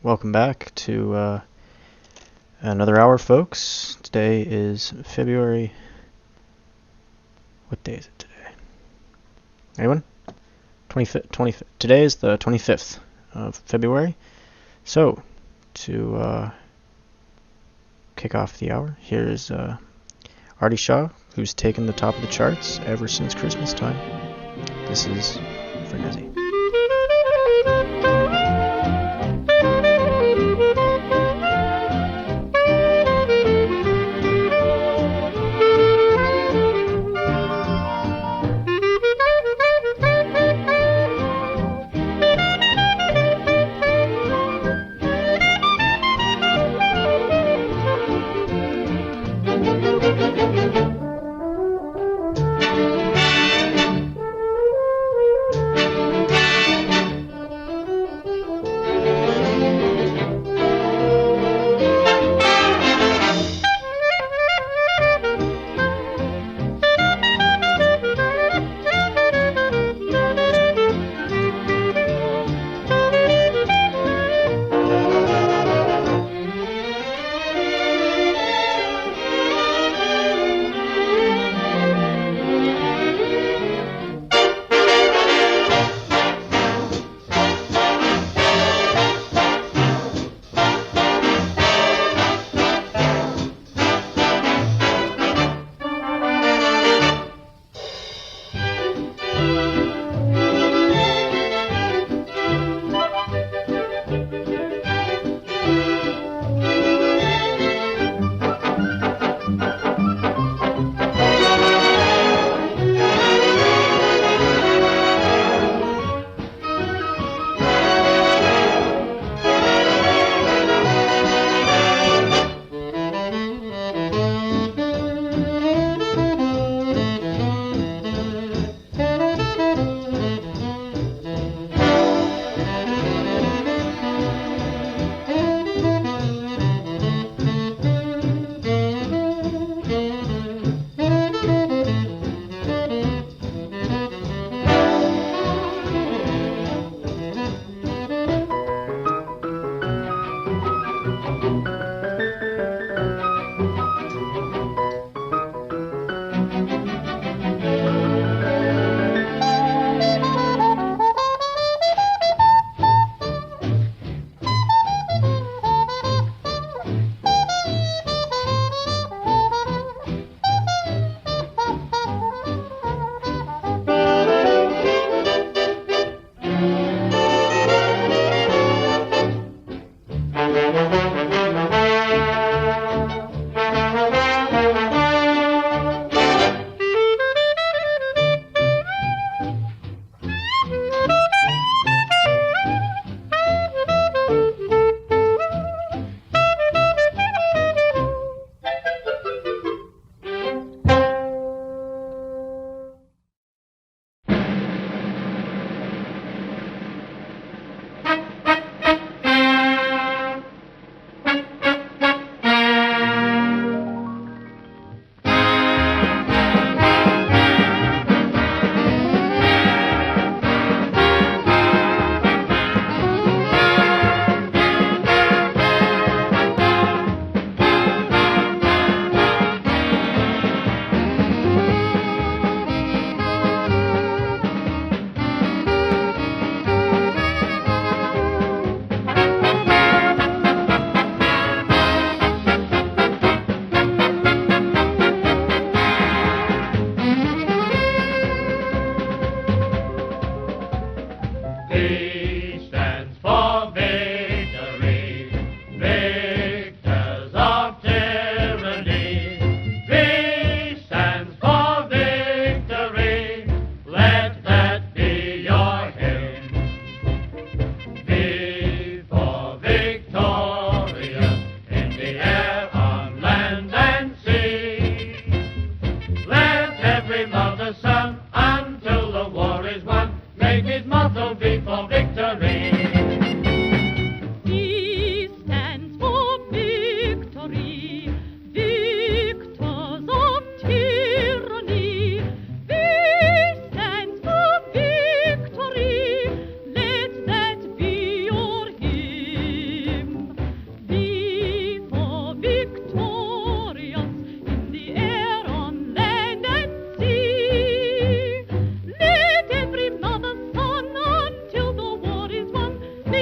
Welcome back to another hour, folks. Today is February. What day is it today? Anyone? 25th. Today is the 25th of February. So, to kick off the hour, here's Artie Shaw, who's taken the top of the charts ever since Christmas time. This is Frenzy.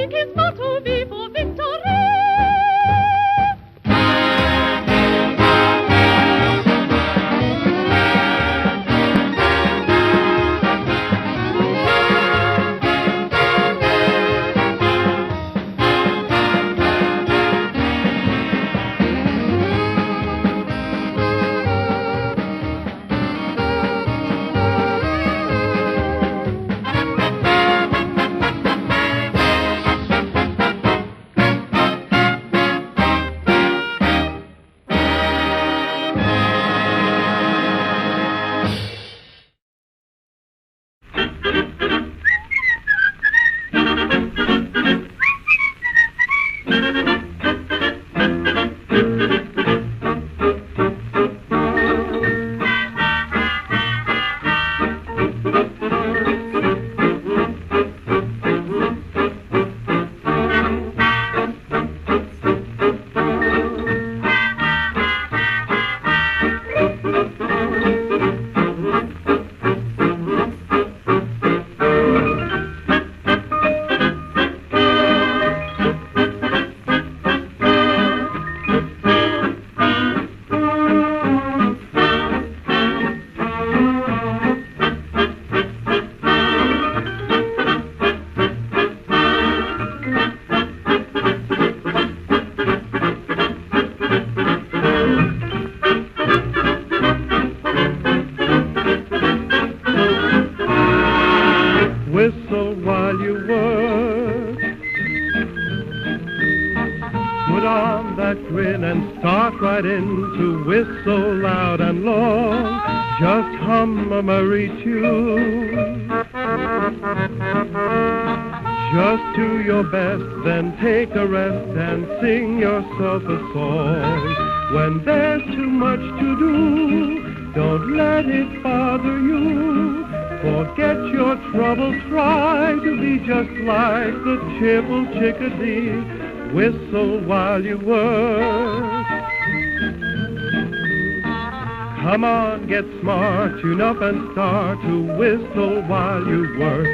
make his motto be for victory. Whistle while you work. Put on that grin and start right in to whistle loud and long. Just hum a merry tune. Just do your best, then take a rest and sing yourself a song. When there's too much to do, don't let it bother you. Forget your trouble, try to be just like the cheerful chickadee. Whistle while you work. Come on, get smart, tune up and start to whistle while you work.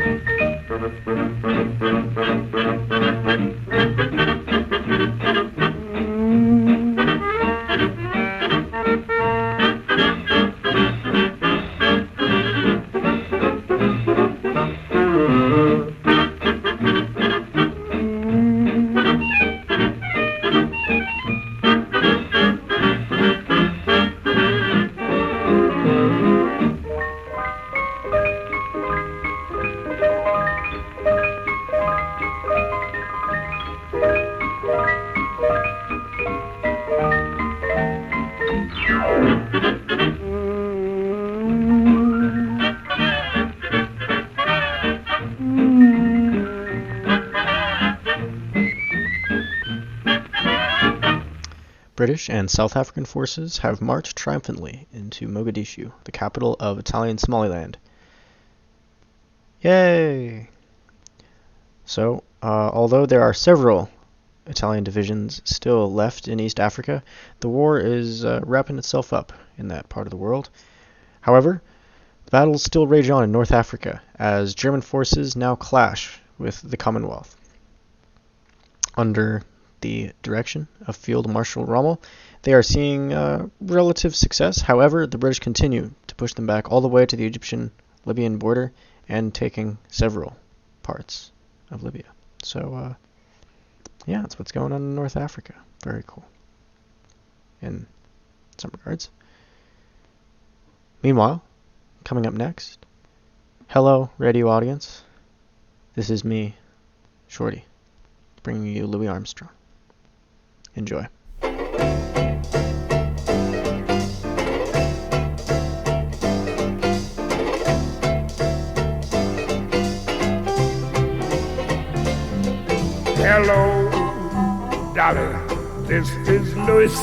British and South African forces have marched triumphantly into Mogadishu, the capital of Italian Somaliland. Yay! So, although there are several Italian divisions still left in East Africa, the war is wrapping itself up in that part of the world. However, the battles still rage on in North Africa, as German forces now clash with the Commonwealth. Under the direction of Field Marshal Rommel, they are seeing relative success. However, the British continue to push them back all the way to the Egyptian-Libyan border and taking several parts of Libya. So, yeah, that's what's going on in North Africa. Very cool in some regards. Meanwhile, coming up next, hello, radio audience. This is me, Shorty, bringing you Louis Armstrong. Enjoy. Hello, darling, this is Louis,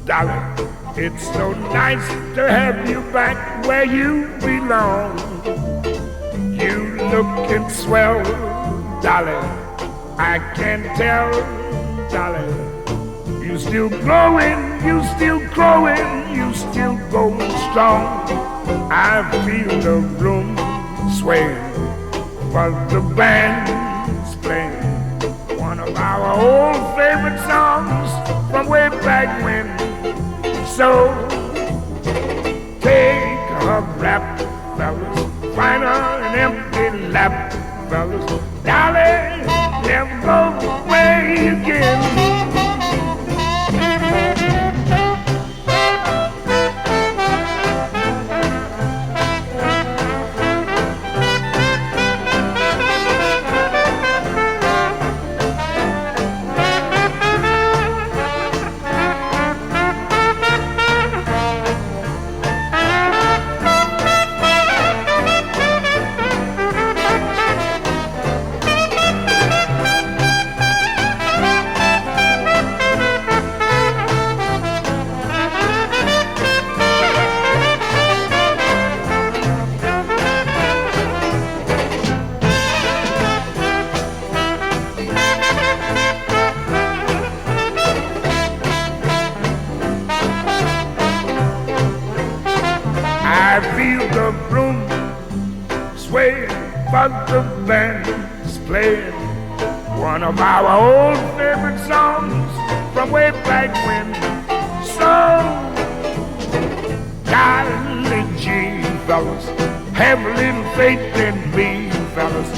darling. It's so nice to have you back where you belong. You looking swell, darling, I can tell, darling. You still growing, you still growing, you still going strong. I feel the room swaying while the band's playing. So take a rap, fellas, find her an empty lap, fellas. Darling, never go away again. I feel the room swaying, but the band's playing one of our old favorite songs from way back when. So, darling G, fellas, have a little faith in me, fellas.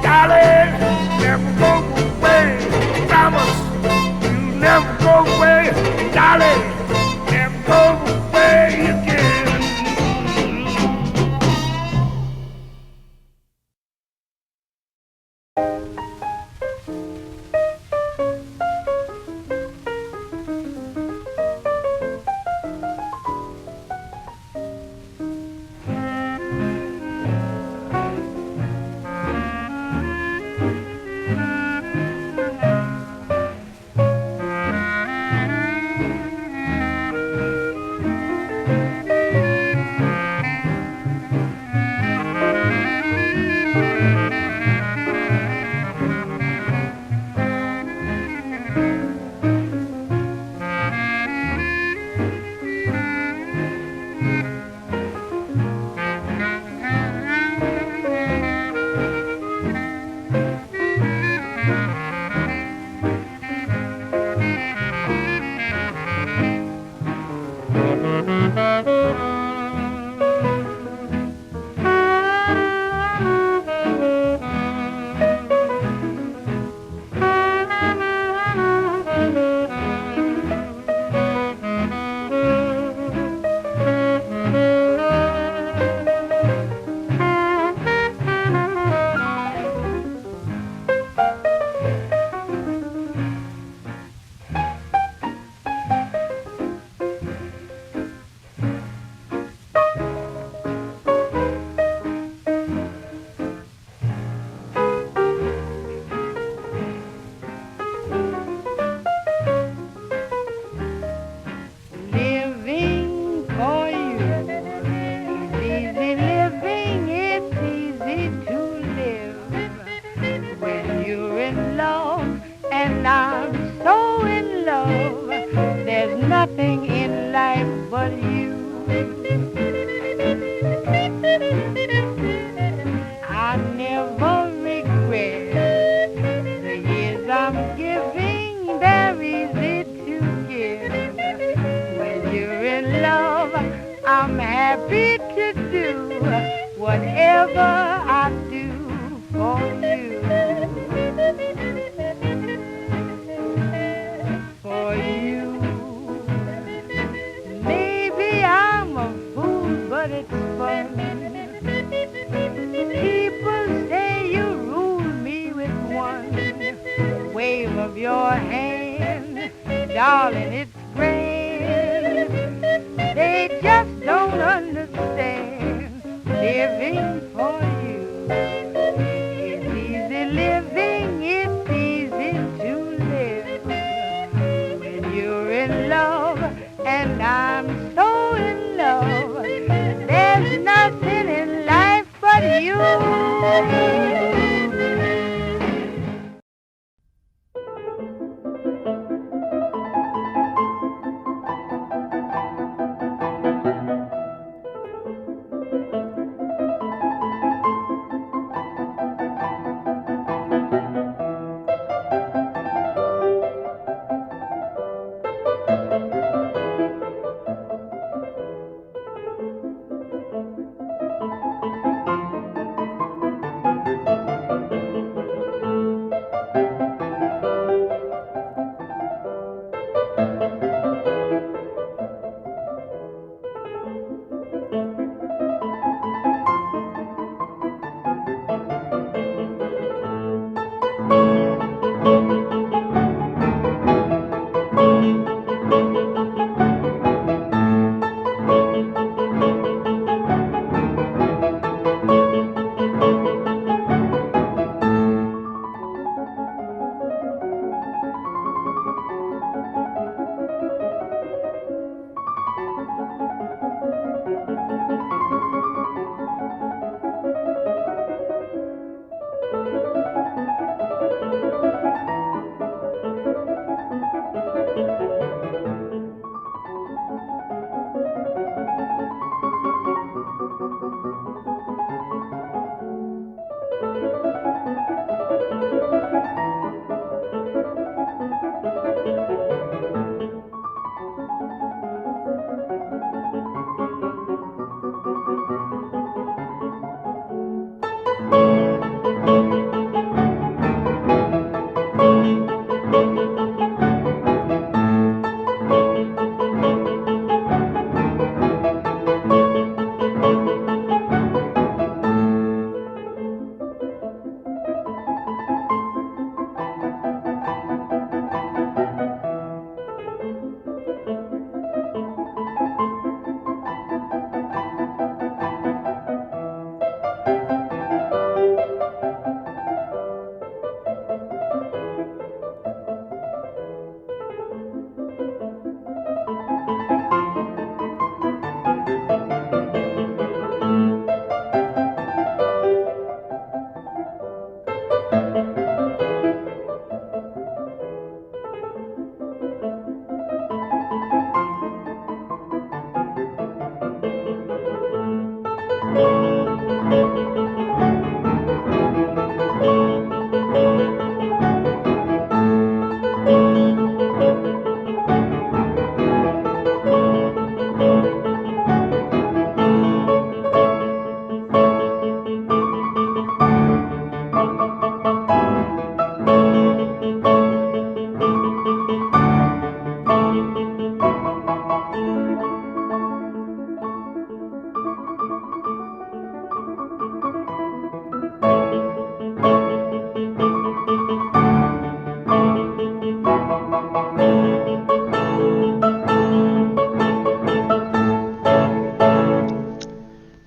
Darling, never go away, promise you never go away, darling, never go away again. Nothing in life but you. I never regret the years I'm giving. They're easy to give. When you're in love, I'm happy to do whatever I do for you. For you. I'm a fool, but it's fun. People say you rule me with one wave of your hand. Darling, it's grand. They just don't understand living for you. It's easy living, it's easy to live when you're in love, and I'm so in love. There's nothing in life but you.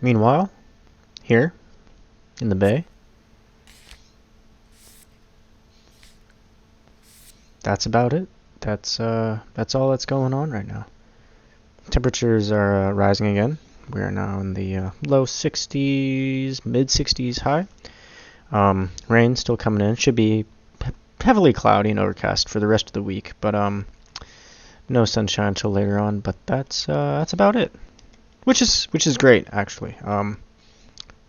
Meanwhile, here in the bay, that's about it. That's all that's going on right now. Temperatures are rising again. We are now in the low 60s, mid 60s high. Rain still coming in. Should be heavily cloudy and overcast for the rest of the week, but no sunshine until later on. But that's about it. Which is great, actually.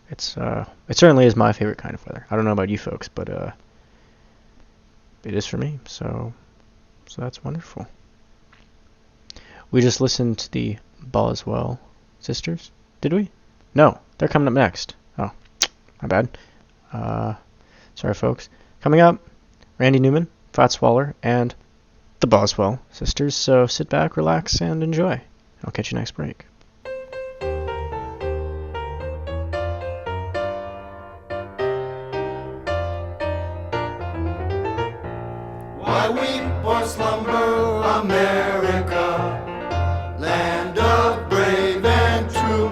It certainly is my favorite kind of weather. I don't know about you folks, but it is for me. So that's wonderful. We just listened to the Boswell sisters, did we? No, they're coming up next. Oh, my bad. Sorry, folks. Coming up, Randy Newman, Fats Waller, and the Boswell sisters. So sit back, relax, and enjoy. I'll catch you next break. Why weep or slumber, America, land of brave and true?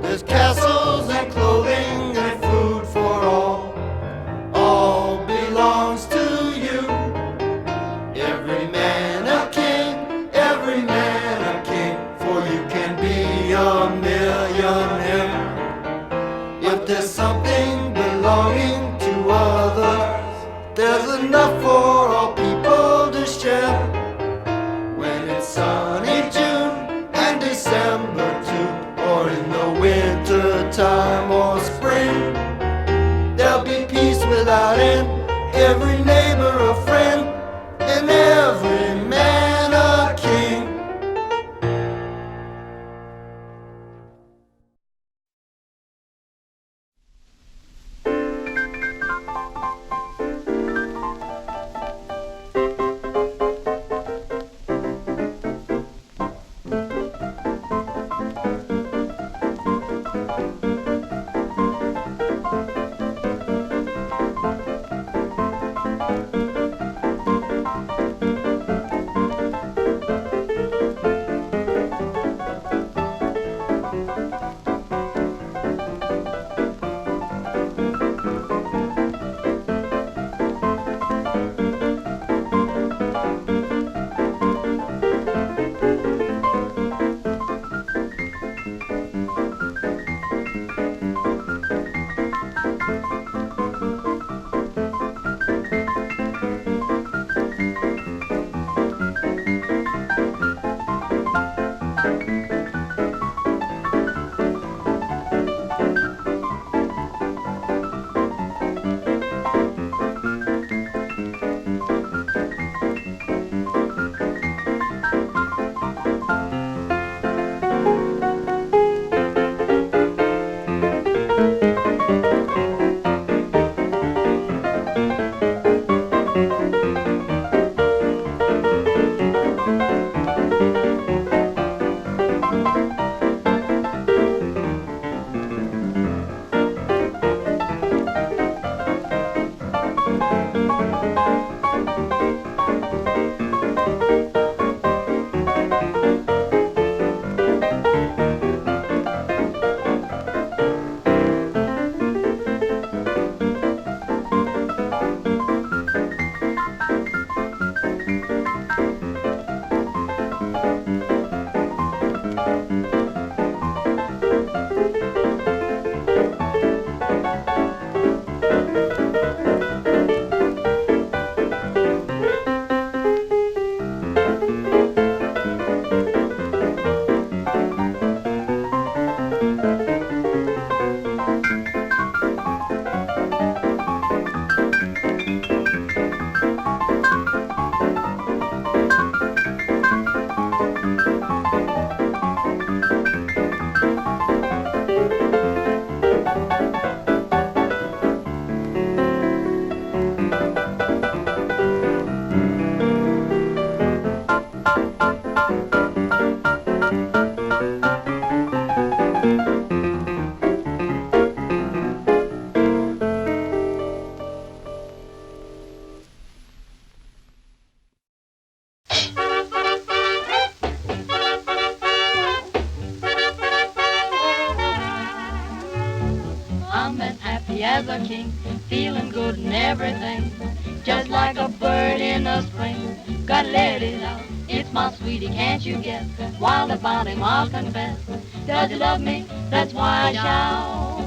There's castles and clothing and food for all belongs to you. Every man a king, for you can be a millionaire. If there's something belonging to others, there's enough for all people to share. When it's sunny June and December too, or in the winter time or spring, there'll be peace without end, every neighbor a friend, and every man a king. a king, feeling good and everything, just like a bird in the spring. Gotta let it out, it's my sweetie, can't you guess? Wild about him, I'll confess. Does he love me? That's why I shout.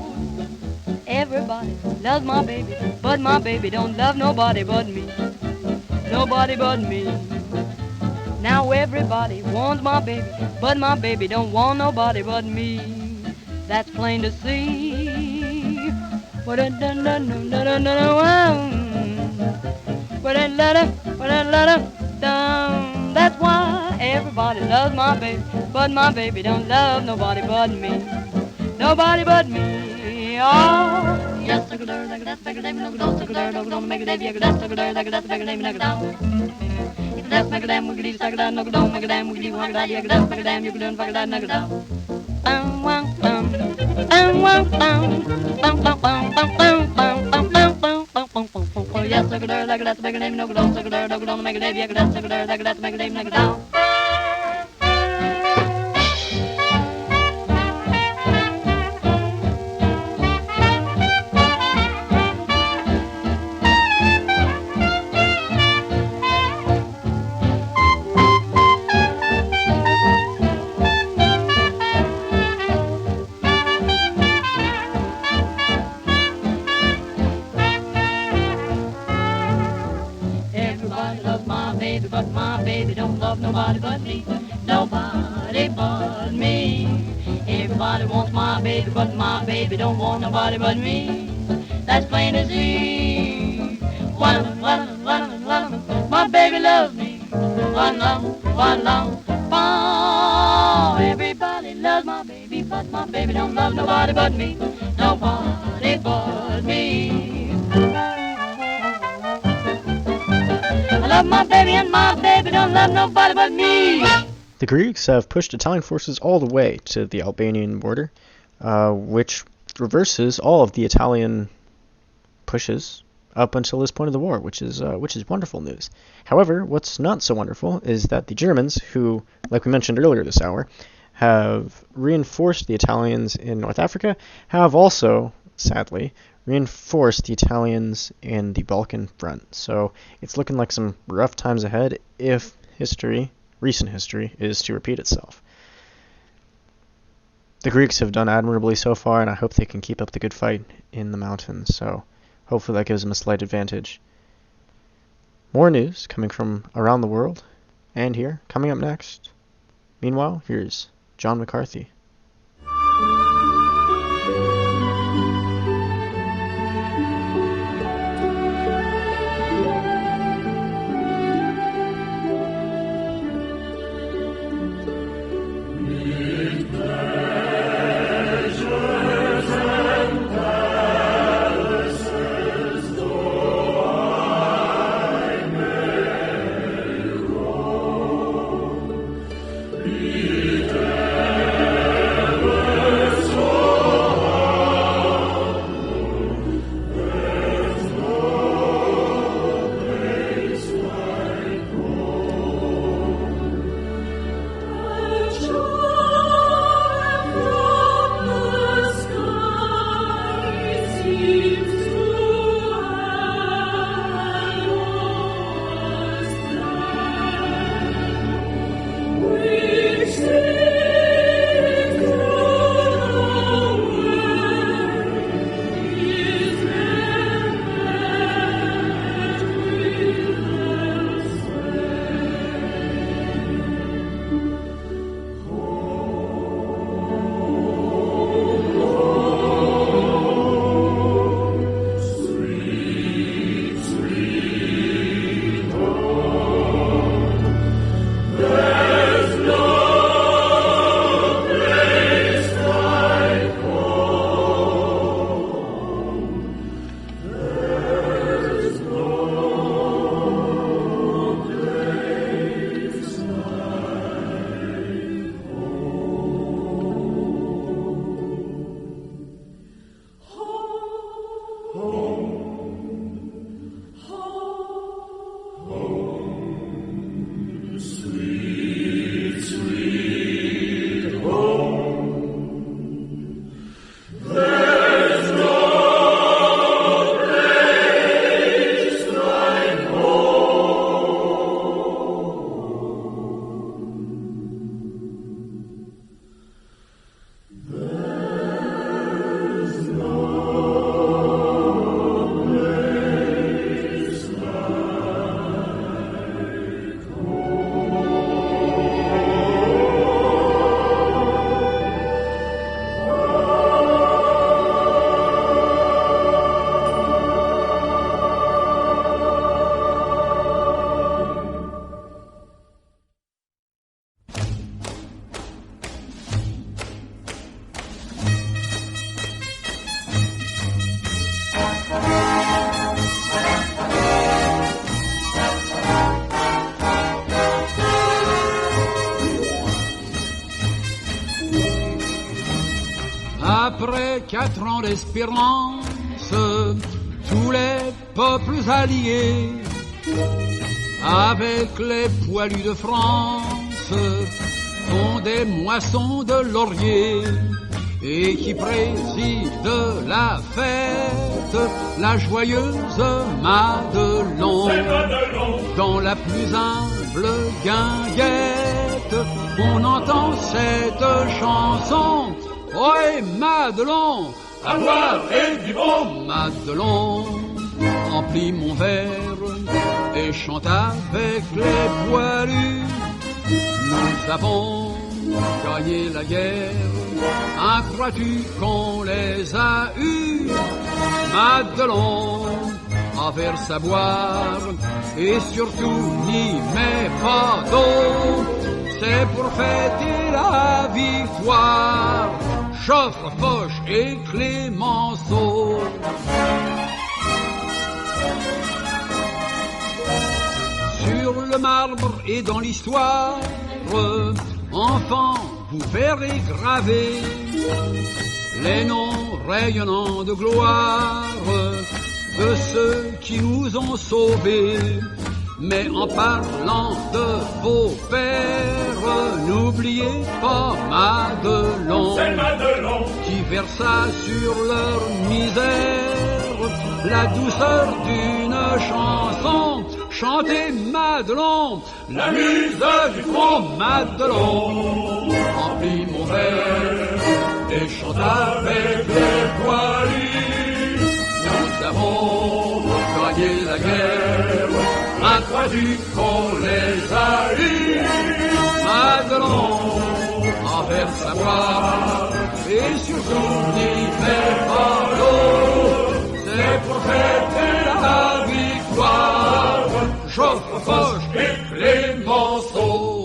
Everybody loves my baby, but my baby don't love nobody but me. Nobody but me. Now everybody wants my baby, but my baby don't want nobody but me. That's plain to see. That's why everybody loves my baby, but my baby don't love nobody but me. Nobody but me. Oh. Yes, sugar, like that's bigger than no go, sugar, no go, make it heavy, that's sugar, like that's bigger than no go. That's bigger than we could sugar, no go, make it damn, we can that, yeah, that's bigger than you could fuck that, no go. Yes, sugar, like that's bigger than no go, sugar, no go, make it heavy, that's sugar, like that's bigger than no go. But my baby don't love nobody but me. Nobody but me. Everybody wants my baby, but my baby don't want nobody but me. That's plain as see. My baby loves me. One love. Everybody loves my baby, but my baby don't love nobody but me. Nobody but me. I love my baby and my baby don't love nobody but me. The Greeks have pushed Italian forces all the way to the Albanian border, which reverses all of the Italian pushes up until this point of the war, which is wonderful news. However, what's not so wonderful is that the Germans, who, like we mentioned earlier this hour, have reinforced the Italians in North Africa, have also, sadly, reinforced the Italians in the Balkan front. So it's looking like some rough times ahead if recent history, is to repeat itself. The Greeks have done admirably so far, and I hope they can keep up the good fight in the mountains. So hopefully that gives them a slight advantage. More news coming from around the world and here, coming up next. Meanwhile, here's John McCarthy. 4 ans d'espérance, tous les peuples alliés, avec les poilus de France, font des moissons de laurier, et qui préside la fête, la joyeuse Madelon. Dans la plus humble guinguette, on entend cette chanson. Ohé Madelon, à boire et du bon. Madelon, remplis mon verre et chante avec les poilus. Nous avons gagné la guerre, hein, crois-tu qu'on les a eus? Madelon, un verre à boire, et surtout n'y mets pas d'eau, c'est pour fêter la victoire. Joffre, Foch et Clémenceau. Sur le marbre et dans l'histoire, enfants, vous verrez graver les noms rayonnants de gloire de ceux qui nous ont sauvés. Mais en parlant de vos pères, n'oubliez pas Madelon, c'est Madelon qui versa sur leur misère la douceur d'une chanson. Chantez Madelon, la muse du front. Madelon, remplis mon verre et chante avec les poilus. Nous avons gagné la guerre, à crois-tu qu'on les a eus? Madelon, en verse à boire, et surtout n'y mets pas l'eau, c'est pour fêter la victoire. Joffre, Foch et Clémenceau.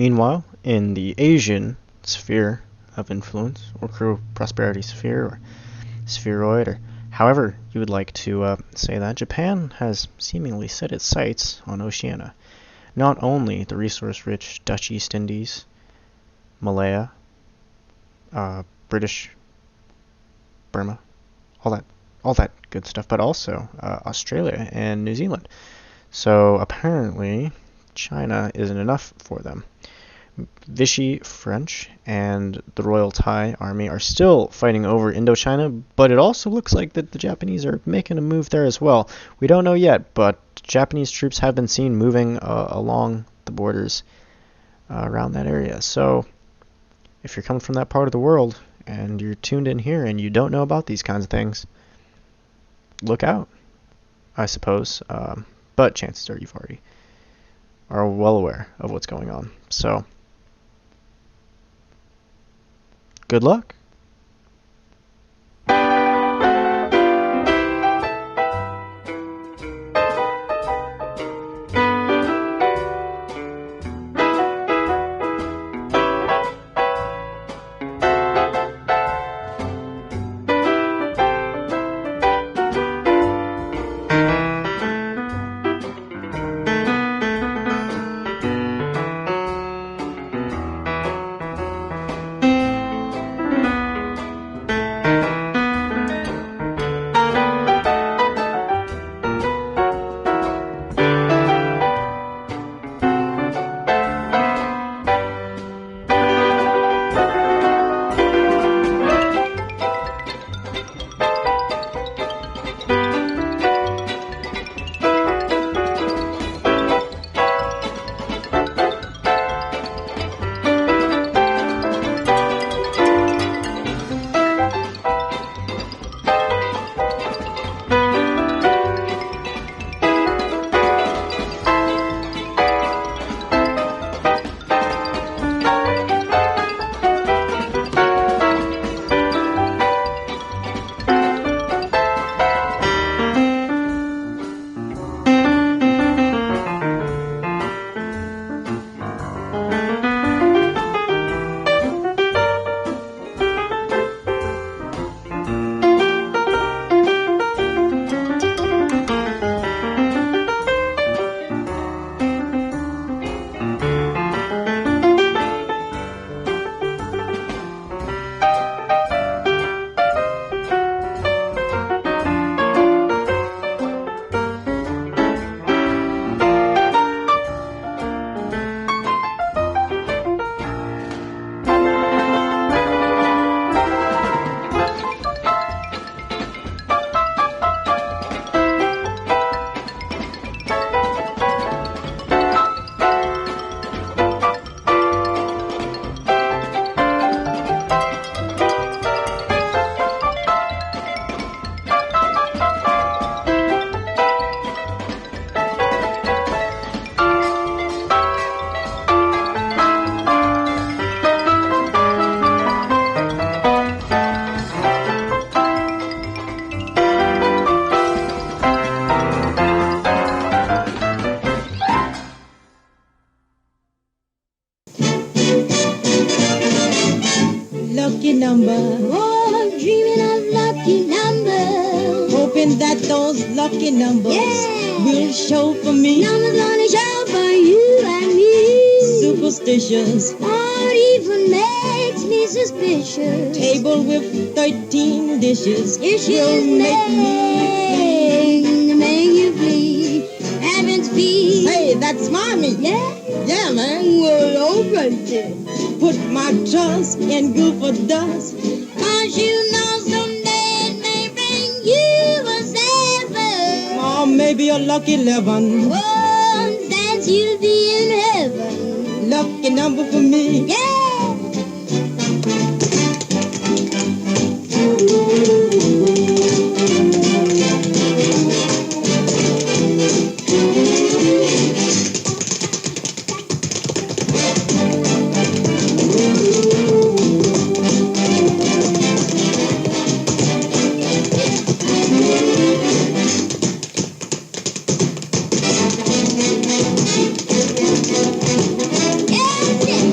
Meanwhile, in the Asian sphere of influence, or crew prosperity sphere, or spheroid, or however you would like to say that, Japan has seemingly set its sights on Oceania. Not only the resource-rich Dutch East Indies, Malaya, British Burma, all that good stuff, but also Australia and New Zealand. So apparently, China isn't enough for them. Vichy French and the Royal Thai Army are still fighting over Indochina, but it also looks like that the Japanese are making a move there as well. We don't know yet, but Japanese troops have been seen moving along the borders around that area. So if you're coming from that part of the world and you're tuned in here and you don't know about these kinds of things, look out, I suppose. But chances are you've already are well aware of what's going on. So good luck. Lucky number. Oh, I'm dreaming of lucky numbers. Hoping that those lucky numbers will show for me. Numbers gonna show for you and me. Superstitious. What even makes me suspicious? Table with 13 dishes. Will make you flee. Heaven's peace. Hey, that's mommy. Yeah, man. Well, okay. Put my trust in Goofer dust. 'Cause you know someday it may bring you a 7. Or maybe a lucky 11. Oh, that's you'll be in heaven. Lucky number for me. Yeah. Yes, yes.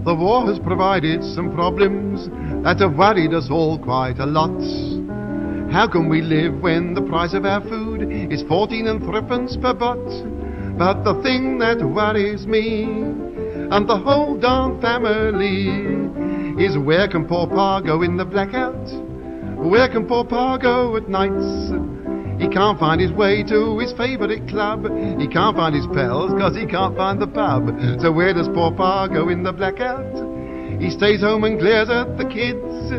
The war has provided some problems that have worried us all quite a lot. How can we live when the price of our food is 14 and threepence per butt? But the thing that worries me and the whole darn family is where can poor Pa go in the blackout? Where can poor Pa go at nights? He can't find his way to his favourite club. He can't find his pals 'cause he can't find the pub. So where does poor Pa go in the blackout? He stays home and glares at the kids.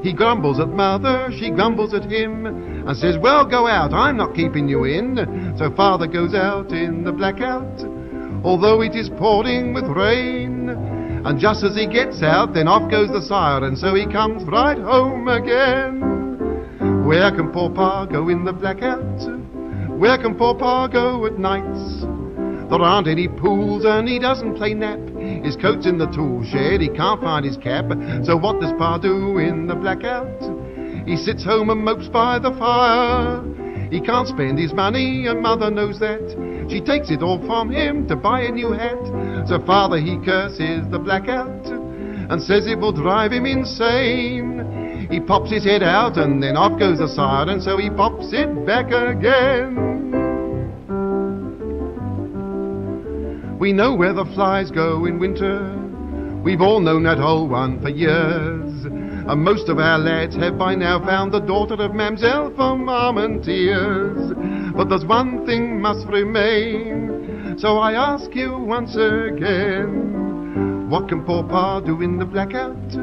He grumbles at mother, she grumbles at him, and says, well, go out, I'm not keeping you in. So father goes out in the blackout, although it is pouring with rain. And just as he gets out, then off goes the siren, so he comes right home again. Where can poor Pa go in the blackout? Where can poor Pa go at nights? There aren't any pools and he doesn't play nap. His coat's in the tool shed, he can't find his cap. So what does Pa do in the blackout? He sits home and mopes by the fire. He can't spend his money and mother knows that. She takes it all from him to buy a new hat. So father he curses the blackout and says it will drive him insane. He pops his head out and then off goes the siren, so he pops it back again. We know where the flies go in winter. We've all known that old one for years. And most of our lads have by now found the daughter of Mamselle from Armentiers. But there's one thing must remain, so I ask you once again. What can poor Pa do in the blackout?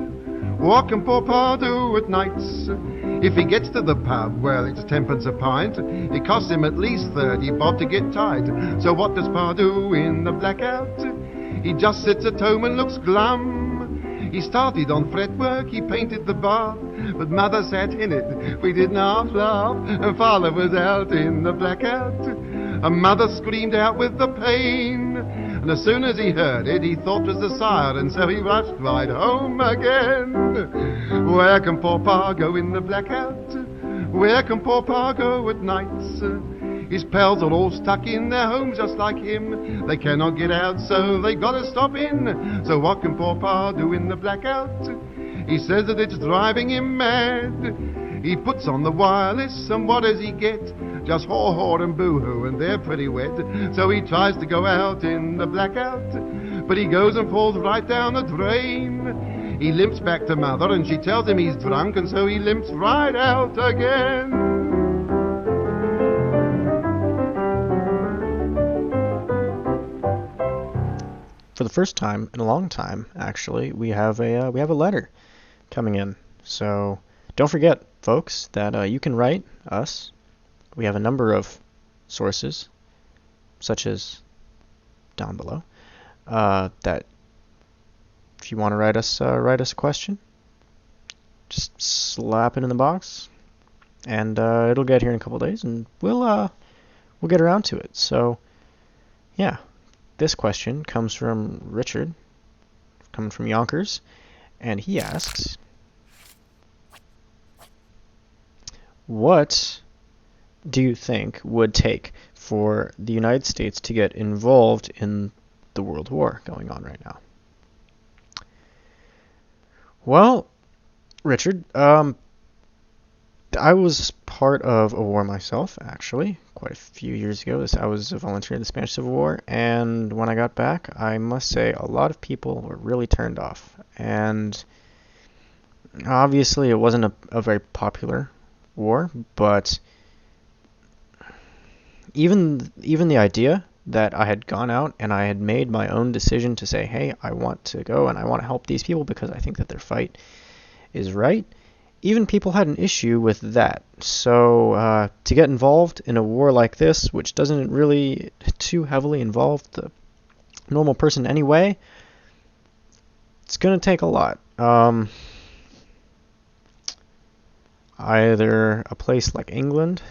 What can poor Pa do at nights? If he gets to the pub, well, it's 10 pence a pint. It costs him at least 30 bob to get tight. So what does Pa do in the blackout? He just sits at home and looks glum. He started on fretwork, he painted the bath, but mother sat in it, we didn't half laugh, and father was out in the blackout. And mother screamed out with the pain, and as soon as he heard it, he thought it was the siren, so he rushed right home again. Where can poor Pa go in the blackout? Where can poor Pa go at nights? His pals are all stuck in their homes just like him. They cannot get out, so they gotta stop in. So what can poor Pa do in the blackout? He says that it's driving him mad. He puts on the wireless, and what does he get? Just haw-haw and boo-hoo, and they're pretty wet. So he tries to go out in the blackout, but he goes and falls right down the drain. He limps back to mother, and she tells him he's drunk, and so he limps right out again. For the first time in a long time, actually, we have a letter coming in. So don't forget, folks, that you can write us. We have a number of sources, such as down below, that if you want to write us a question, just slap it in the box, and it'll get here in a couple of days, and we'll get around to it. So, yeah, this question comes from Richard, coming from Yonkers, and he asks, what do you think would take for the United States to get involved in the World War going on right now? Well, Richard, I was part of a war myself, actually, quite a few years ago. I was a volunteer in the Spanish Civil War, and when I got back, I must say a lot of people were really turned off. And obviously it wasn't a very popular war, but even the idea that I had gone out and I had made my own decision to say, hey, I want to go and I want to help these people because I think that their fight is right, even people had an issue with that. So to get involved in a war like this, which doesn't really too heavily involve the normal person anyway, it's going to take a lot. Either a place like England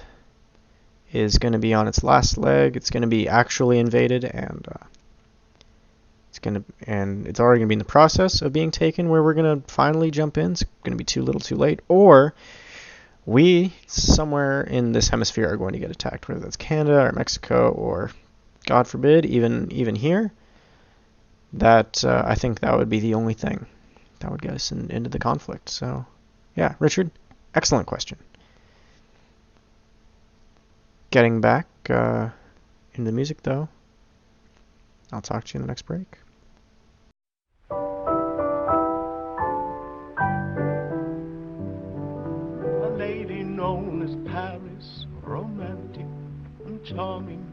is going to be on its last leg, it's going to be actually invaded, and it's already going to be in the process of being taken, where we're going to finally jump in. It's going to be too little too late. Or we, somewhere in this hemisphere, are going to get attacked, whether that's Canada or Mexico or, God forbid, even here. That I think that would be the only thing that would get us into the conflict. So, yeah, Richard, excellent question. Getting back into the music, though, I'll talk to you in the next break. A lady known as Paris, romantic and charming,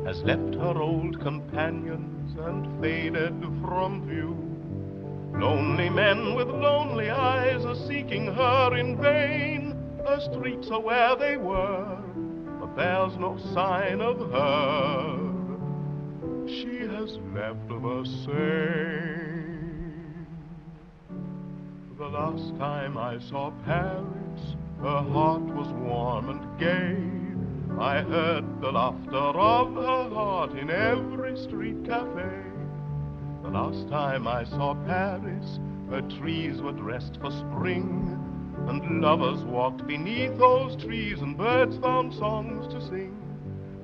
has left her old companions and faded from view. Lonely men with lonely eyes are seeking her in vain. Her streets are where they were, but there's no sign of her. She has left the same. The last time I saw Paris, her heart was warm and gay. I heard the laughter of her heart in every street cafe. The last time I saw Paris, her trees were dressed for spring, and lovers walked beneath those trees, and birds found songs to sing.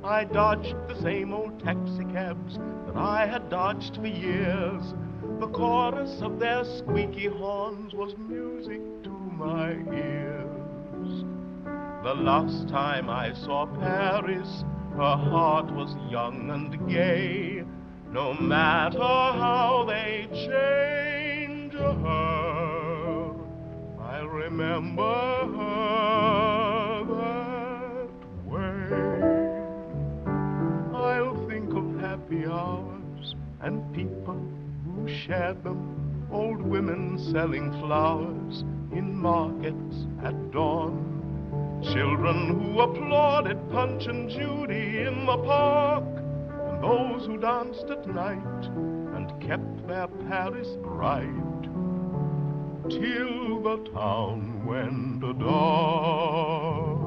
I dodged the same old taxicabs that I had dodged for years. The chorus of their squeaky horns was music to my ears. The last time I saw Paris, her heart was young and gay. No matter how they change her, I remember her that way. I'll think of happy hours and people who shared them. Old women selling flowers in markets at dawn. Children who applauded Punch and Judy in the park, and those who danced at night and kept their Paris bright, till the town went dark.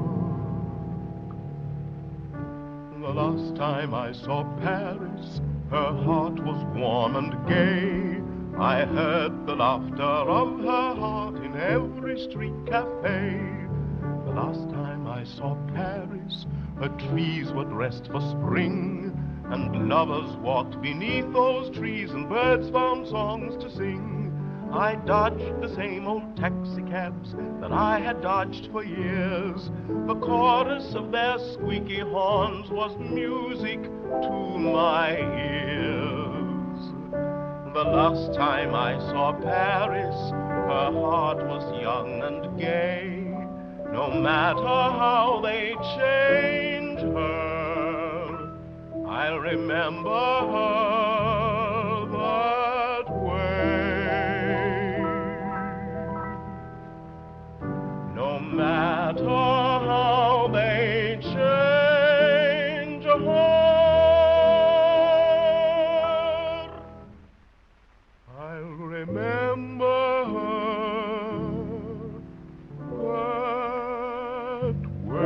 The last time I saw Paris, her heart was warm and gay. I heard the laughter of her heart in every street cafe. The last time I saw Paris, her trees were dressed for spring, and lovers walked beneath those trees, and birds found songs to sing. I dodged the same old taxicabs that I had dodged for years. The chorus of their squeaky horns was music to my ears. The last time I saw Paris, her heart was young and gay. No matter how they change her, I'll remember her that way. No matter how they change her, I'll remember her that way.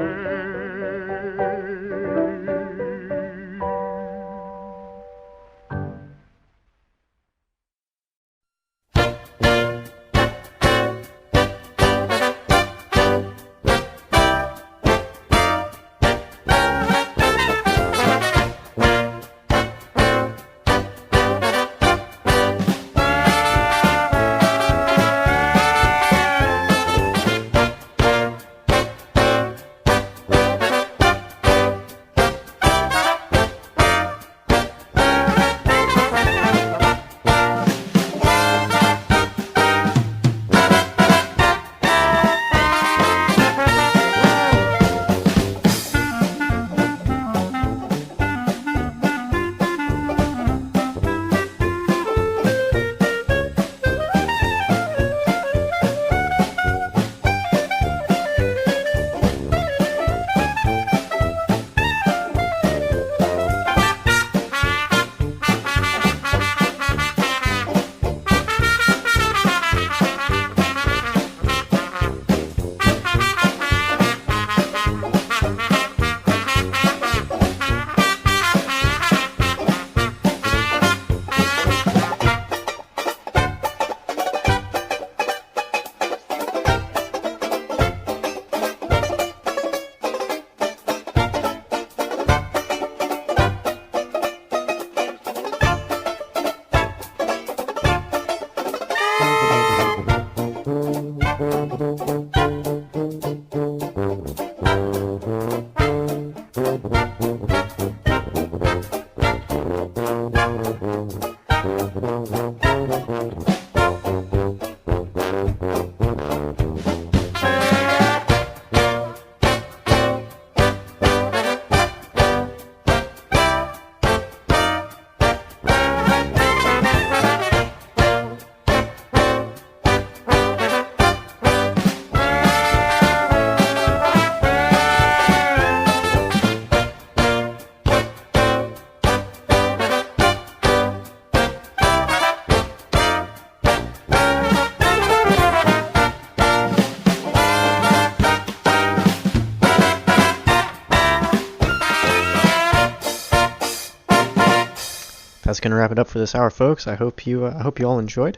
That's gonna wrap it up for this hour, folks. I hope you all enjoyed.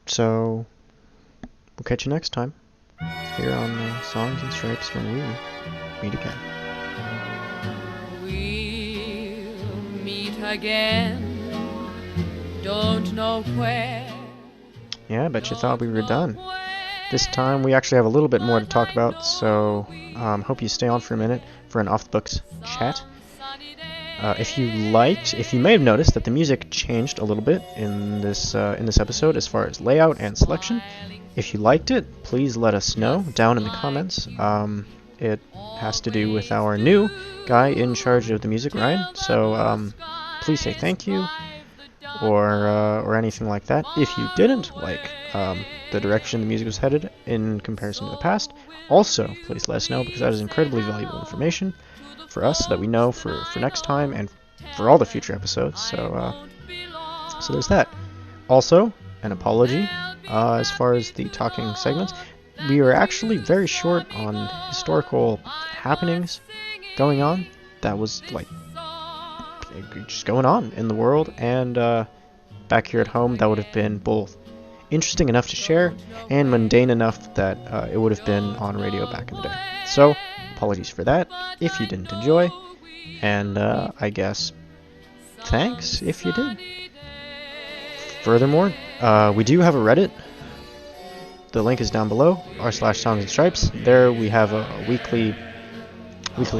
So we'll catch you next time here on Songs and Stripes when we meet again. We'll meet again. Don't know where. Yeah, I bet you thought we were done. This time we actually have a little bit more to talk about, so hope you stay on for a minute for an off-the-books chat. If you may have noticed that the music changed a little bit in this episode as far as layout and selection. If you liked it, please let us know down in the comments. It has to do with our new guy in charge of the music, Ryan. So please say thank you or anything like that. If you didn't like the direction the music was headed in comparison to the past, also please let us know, because that is incredibly valuable information for us, so that we know for next time and for all the future episodes. So there's that. Also, an apology as far as the talking segments. We are actually very short on historical happenings going on. That was like just going on in the world, and back here at home, that would have been both interesting enough to share and mundane enough that it would have been on radio back in the day. So apologies for that if you didn't enjoy, and I guess thanks if you did. Furthermore, we do have a Reddit. The link is down below, r/Songs and Stripes. There we have a weekly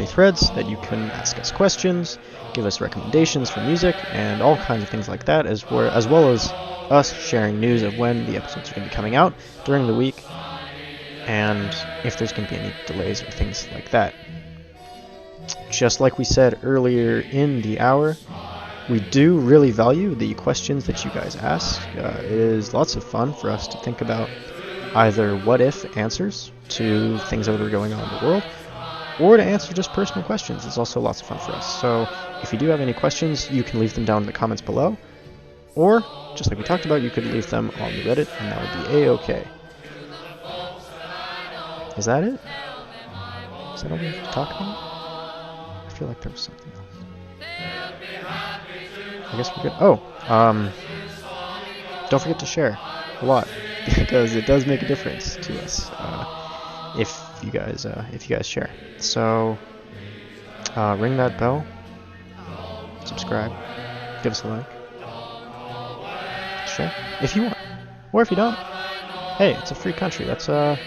threads that you can ask us questions, give us recommendations for music, and all kinds of things like that, as well as us sharing news of when the episodes are going to be coming out during the week, and if there's going to be any delays or things like that. Just like we said earlier in the hour, we do really value the questions that you guys ask. It is lots of fun for us to think about either what-if answers to things that are going on in the world, or to answer just personal questions. It's also lots of fun for us. So if you do have any questions, you can leave them down in the comments below, or, just like we talked about, you could leave them on the Reddit, and that would be a-okay. Is that it? Is that all we have to talk about? I feel like there was something else. I guess we're good. Oh, don't forget to share a lot, because it does make a difference to us if you guys share. So ring that bell, subscribe, give us a like, share if you want, or if you don't. Hey, it's a free country. That's what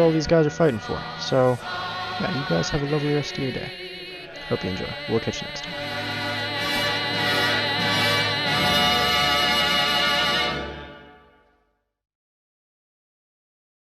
all these guys are fighting for. So yeah, you guys have a lovely rest of your day. Hope you enjoy. We'll catch you next time.